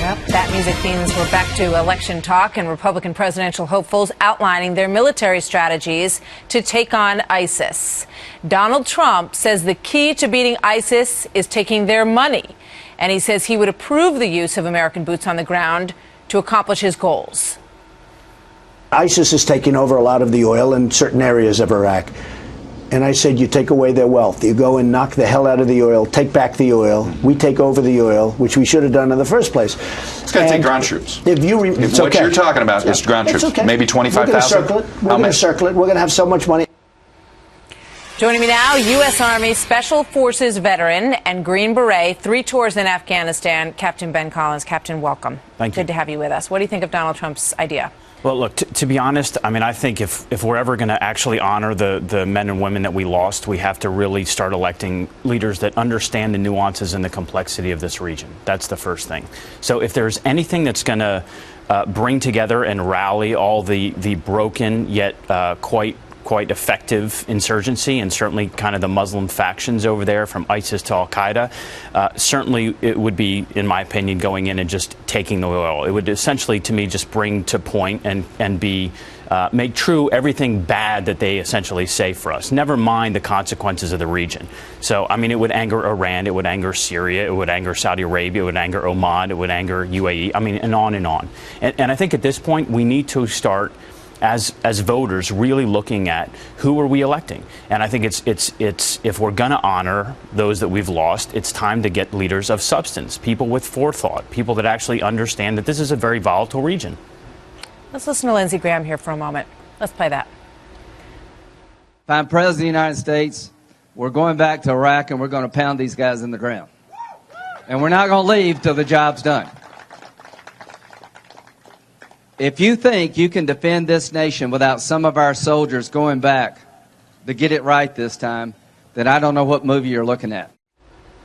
Well, that music means we're back to election talk and Republican presidential hopefuls outlining their military strategies to take on ISIS. Donald Trump says the key to beating ISIS is taking their money. And he says he would approve the use of American boots on the ground to accomplish his goals. ISIS is taking over a lot of the oil in certain areas of Iraq. And I said, you take away their wealth. You go and knock the hell out of the oil, take back the oil. We take over the oil, which we should have done in the first place. It's going to take ground troops. If you what you're talking about is ground troops. Okay. Maybe 25,000. We're going to circle it. We're going to have so much money. Joining me now, U.S. Army Special Forces veteran and Green Beret, 3 tours in Afghanistan, Captain Ben Collins. Captain, welcome. Thank you. Good to have you with us. What do you think of Donald Trump's idea? Well, look, to be honest, I mean, I think if we're ever going to actually honor the men and women that we lost, we have to really start electing leaders that understand the nuances and the complexity of this region. That's the first thing. So if there's anything that's going to bring together and rally all the broken yet quite effective insurgency, and certainly kind of the Muslim factions over there from ISIS to Al-Qaeda, certainly it would be, in my opinion, going in and just taking the oil. It would essentially, to me, just bring to point and be make true everything bad that they essentially say for us, never mind the consequences of the region. So, I mean, it would anger Iran, it would anger Syria, it would anger Saudi Arabia, it would anger Oman, it would anger UAE, I mean, and on and on. And I think at this point, we need to start as voters really looking at who are we electing. And I think it's if we're going to honor those that we've lost, it's time to get leaders of substance, people with forethought, people that actually understand that this is a very volatile region. Let's listen to Lindsey Graham here for a moment. Let's play that. If I'm president of the United States, we're going back to Iraq and we're going to pound these guys in the ground. And we're not going to leave till the job's done. If you think you can defend this nation without some of our soldiers going back to get it right this time, then I don't know what movie you're looking at.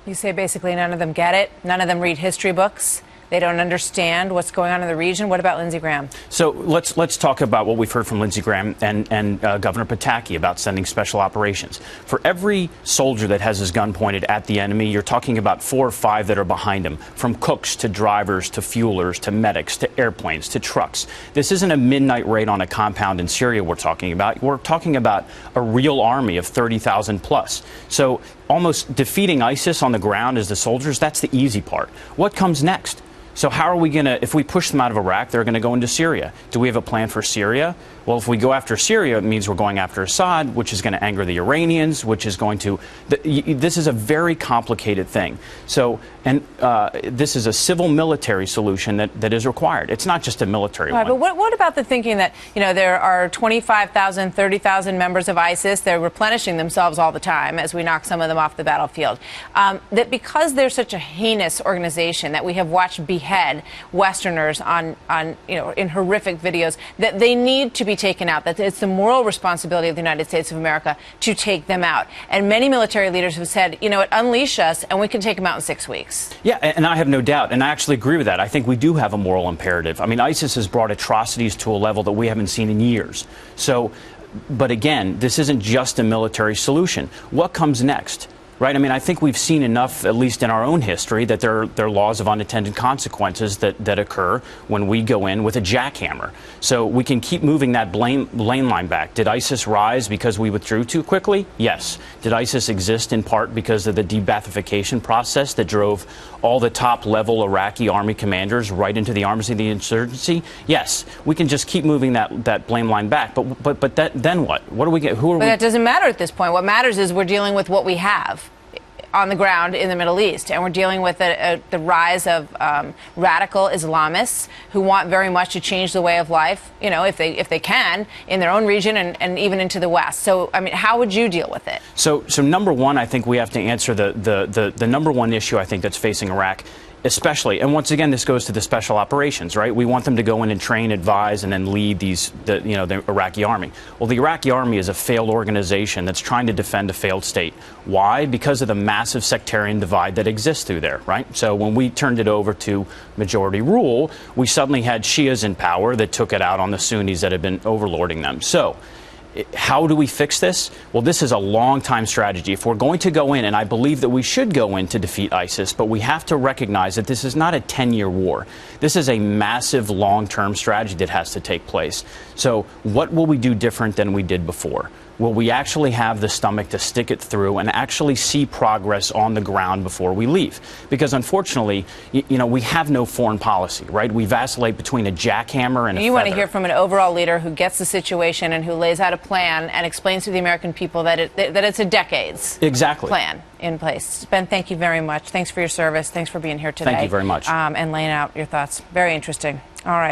You say basically none of them get it. None of them read history books. They don't understand what's going on in the region. What about Lindsey Graham? So let's talk about what we've heard from Lindsey Graham and Governor Pataki about sending special operations. For every soldier that has his gun pointed at the enemy, you're talking about 4 or 5 that are behind him, from cooks to drivers to fuelers to medics to airplanes to trucks. This isn't a midnight raid on a compound in Syria we're talking about. We're talking about a real army of 30,000 plus. So almost defeating ISIS on the ground as the soldiers, that's the easy part. What comes next? So how are we going to, if we push them out of Iraq, they're going to go into Syria. Do we have a plan for Syria? Well, if we go after Syria, it means we're going after Assad, which is going to anger the Iranians, which is going to, this is a very complicated thing. So, and this is a civil military solution that is required. It's not just a military one. But what about the thinking that, you know, there are 25,000, 30,000 members of ISIS, they're replenishing themselves all the time as we knock some of them off the battlefield, that because they're such a heinous organization that we have watched behead Westerners on you know, in horrific videos, that they need to be taken out, that it's the moral responsibility of the United States of America to take them out. And many military leaders have said, you know what, unleash us and we can take them out in 6 weeks. Yeah, and I have no doubt, and I actually agree with that. I think we do have a moral imperative. I mean, ISIS has brought atrocities to a level that we haven't seen in years. So, but again, this isn't just a military solution. What comes next? Right? I mean, I think we've seen enough, at least in our own history, that there are laws of unintended consequences that occur when we go in with a jackhammer. So we can keep moving that blame line back. Did ISIS rise because we withdrew too quickly? Yes. Did ISIS exist in part because of the de-Baathification process that drove all the top-level Iraqi army commanders right into the arms of the insurgency? Yes. We can just keep moving that blame line back. But then what? What do we get? Who are we? But that doesn't matter at this point. What matters is we're dealing with what we have on the ground in the Middle East, and we're dealing with the rise of radical Islamists who want very much to change the way of life, you know, if they can, in their own region and even into the West. So, I mean, how would you deal with it? So number one, I think we have to answer the number one issue I think that's facing Iraq. Especially, and once again, this goes to the special operations, right? We want them to go in and train, advise, and then lead the Iraqi army. Well, the Iraqi army is a failed organization that's trying to defend a failed state. Why? Because of the massive sectarian divide that exists through there, right? So when we turned it over to majority rule, we suddenly had Shias in power that took it out on the Sunnis that had been overlording them. So How do we fix this? Well, this is a long-time strategy. If we're going to go in, and I believe that we should go in to defeat ISIS, but we have to recognize that this is not a 10-year war. This is a massive long-term strategy that has to take place. So what will we do different than we did before? Will we actually have the stomach to stick it through and actually see progress on the ground before we leave? Because unfortunately, we have no foreign policy, right? We vacillate between a jackhammer and a feather. You want to hear from an overall leader who gets the situation and who lays out a plan and explains to the American people that it's a decades plan in place. Ben, thank you very much. Thanks for your service. Thanks for being here today. Thank you very much. And laying out your thoughts. Very interesting. All right.